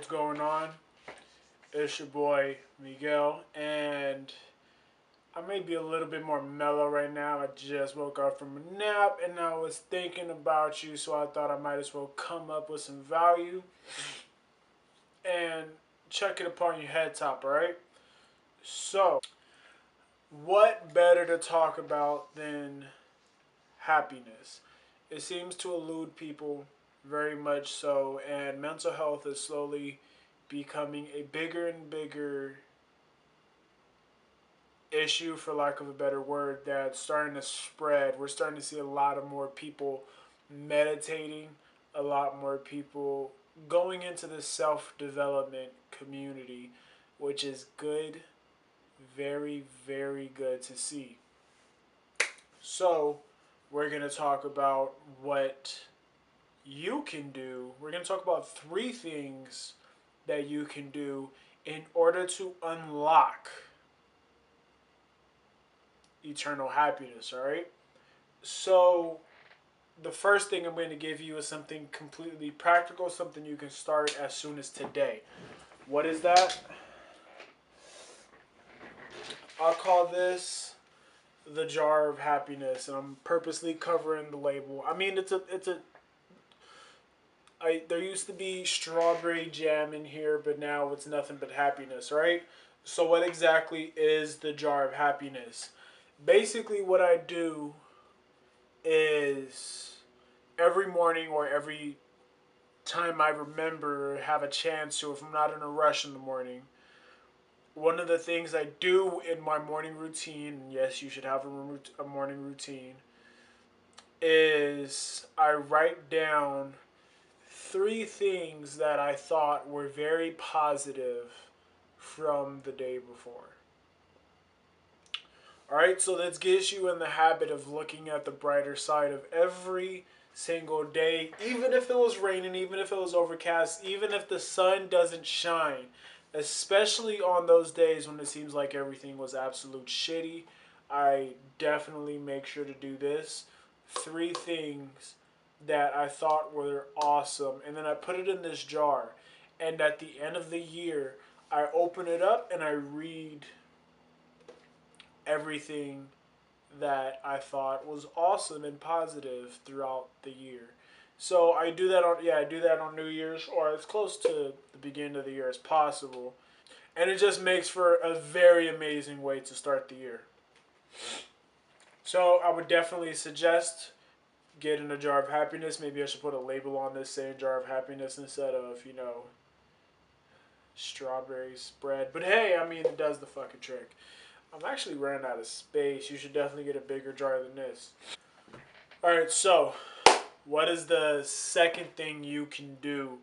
what's going on? It's your boy Miguel, and I may be a little bit more mellow right now. I just woke up from a nap and I was thinking about you, so I thought I might as well come up with some value and check it upon your head top, alright? So, what better to talk about than happiness? It seems to elude people very much so, and mental health is slowly becoming a bigger and bigger issue, for lack of a better word, that's starting to spread. We're starting to see a lot of more people meditating, a lot more people going into the self-development community, which is good, very, very good to see. So, we're going to talk about what you can do. We're going to talk about 3 things that you can do in order to unlock eternal happiness, all right? So, the first thing I'm going to give you is something completely practical, something you can start as soon as today. What is that? I'll call this the jar of happiness, and I'm purposely covering the label. I mean, there used to be strawberry jam in here, but now it's nothing but happiness, right? So what exactly is the jar of happiness? Basically, what I do is every morning or every time I remember, have a chance to, if I'm not in a rush in the morning, one of the things I do in my morning routine, and yes, you should have a morning routine, is I write down 3 things that I thought were very positive from the day before. Alright, so let's get you in the habit of looking at the brighter side of every single day, even if it was raining, even if it was overcast, even if the sun doesn't shine, especially on those days when it seems like everything was absolute shitty. I definitely make sure to do this. 3 things that I thought were awesome, and then I put it in this jar, and at the end of the year I open it up and I read everything that I thought was awesome and positive throughout the year. So I do that on New Year's, or as close to the beginning of the year as possible. And it just makes for a very amazing way to start the year. So I would definitely suggest getting a jar of happiness. Maybe I should put a label on this saying jar of happiness instead of, strawberry spread. But hey, I mean, it does the fucking trick. I'm actually running out of space. You should definitely get a bigger jar than this. Alright, so what is the second thing you can do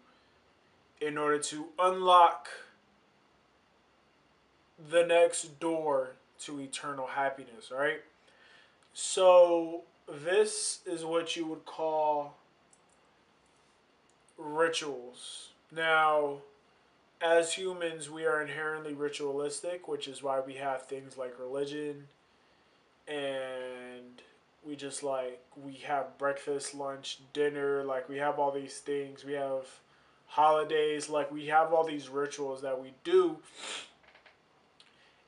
in order to unlock the next door to eternal happiness, alright? So this is what you would call rituals. Now, as humans, we are inherently ritualistic, which is why we have things like religion, and we have breakfast, lunch, dinner, like we have all these things. We have holidays, like we have all these rituals that we do.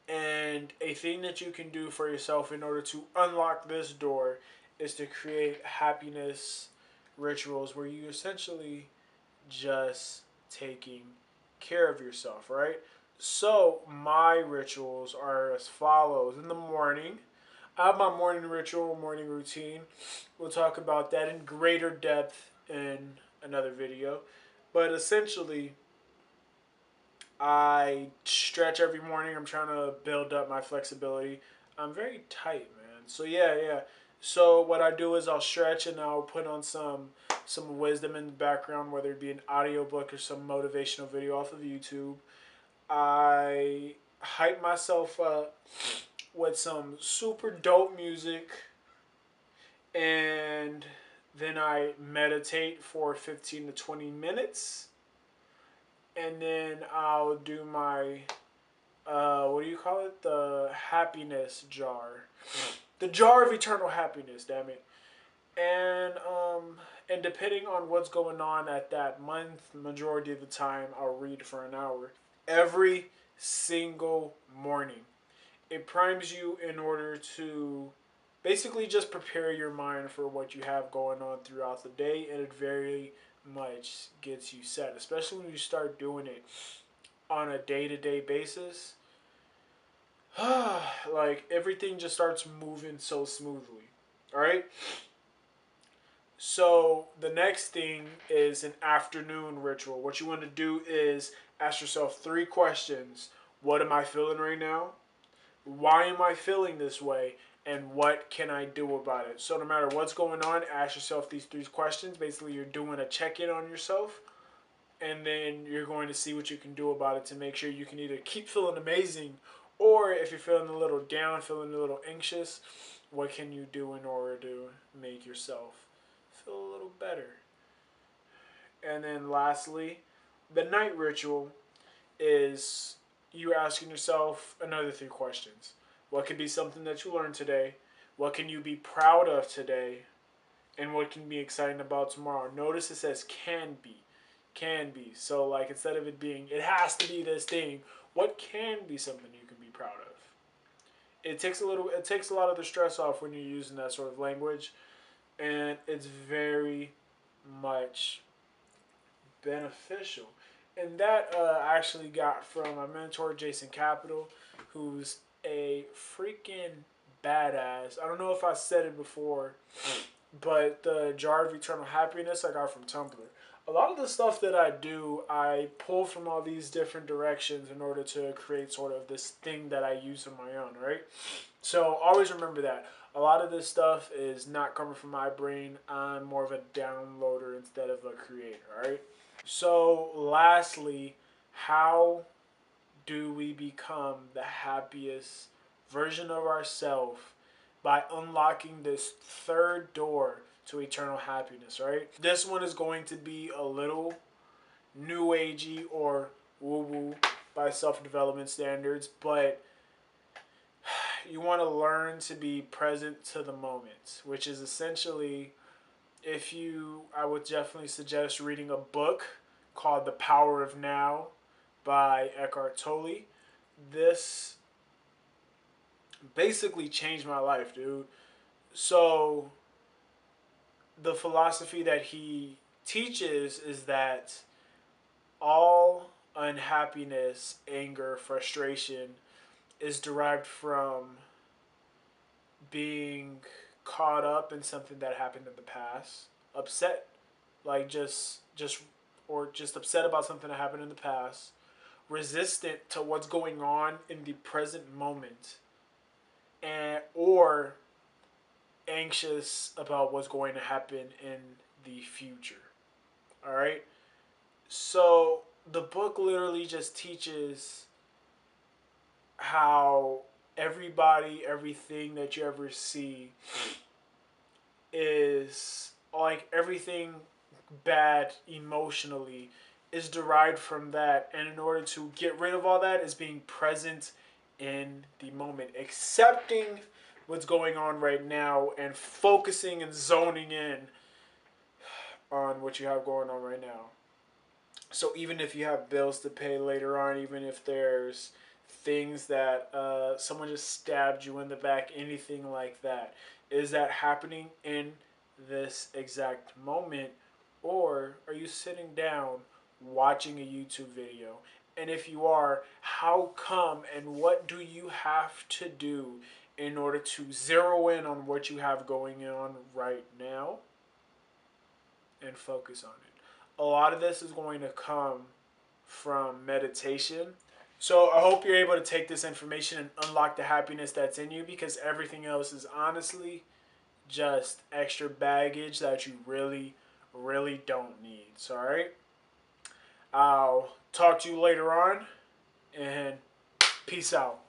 And a thing that you can do for yourself in order to unlock this door is to create happiness rituals where you essentially just taking care of yourself, right? So my rituals are as follows. In the morning, I have my morning ritual, morning routine. We'll talk about that in greater depth in another video. But essentially, I stretch every morning. I'm trying to build up my flexibility. I'm very tight, man. So yeah. So what I do is I'll stretch and I'll put on some wisdom in the background, whether it be an audiobook or some motivational video off of YouTube. I hype myself up with some super dope music, and then I meditate for 15 to 20 minutes, and then I'll do my what do you call it? The happiness jar. The jar of eternal happiness, damn it. And and depending on what's going on at that month, majority of the time I'll read for an hour every single morning. It primes you in order to basically just prepare your mind for what you have going on throughout the day, and it very much gets you set, especially when you start doing it on a day-to-day basis. Like everything just starts moving so smoothly. All right. So the next thing is an afternoon ritual. What you want to do is ask yourself 3 questions. What am I feeling right now? Why am I feeling this way? And what can I do about it? So no matter what's going on, ask yourself these 3 questions. Basically, you're doing a check-in on yourself, and then you're going to see what you can do about it to make sure you can either keep feeling amazing, or if you're feeling a little down, feeling a little anxious, what can you do in order to make yourself feel a little better? And then lastly, the night ritual is you asking yourself another 3 questions. What could be something that you learned today? What can you be proud of today? And what can you be excited about tomorrow? Notice it says can be. Can be. So like instead of it being it has to be this thing, what can be something you can be proud of? It takes a lot of the stress off when you're using that sort of language, and it's very much beneficial. And that I actually got from my mentor, Jason Capital, who's a freaking badass. I don't know if I said it before, but the jar of eternal happiness I got from Tumblr. A lot of the stuff that I do, I pull from all these different directions in order to create sort of this thing that I use on my own, right? So always remember that. A lot of this stuff is not coming from my brain. I'm more of a downloader instead of a creator, right? So, lastly, how do we become the happiest version of ourselves by unlocking this third door to eternal happiness, right? This one is going to be a little new agey or woo woo by self development standards, but you want to learn to be present to the moment, which is essentially if you, I would definitely suggest reading a book called The Power of Now by Eckhart Tolle. This basically changed my life, dude. So, the philosophy that he teaches is that all unhappiness, anger, frustration is derived from being caught up in something that happened in the past, upset, like just upset about something that happened in the past, resistant to what's going on in the present moment, and or anxious about what's going to happen in the future. All right? So the book literally just teaches how everybody, everything that you ever see is like everything bad emotionally is derived from that, and in order to get rid of all that is being present in the moment, accepting what's going on right now and focusing and zoning in on what you have going on right now. So even if you have bills to pay later on, even if there's things that someone just stabbed you in the back, anything like that, is that happening in this exact moment, or are you sitting down watching a YouTube video? And if you are, how come and what do you have to do in order to zero in on what you have going on right now and focus on it? A lot of this is going to come from meditation. So I hope you're able to take this information and unlock the happiness that's in you, because everything else is honestly just extra baggage that you really, really don't need. So, all right. I'll talk to you later on, and peace out.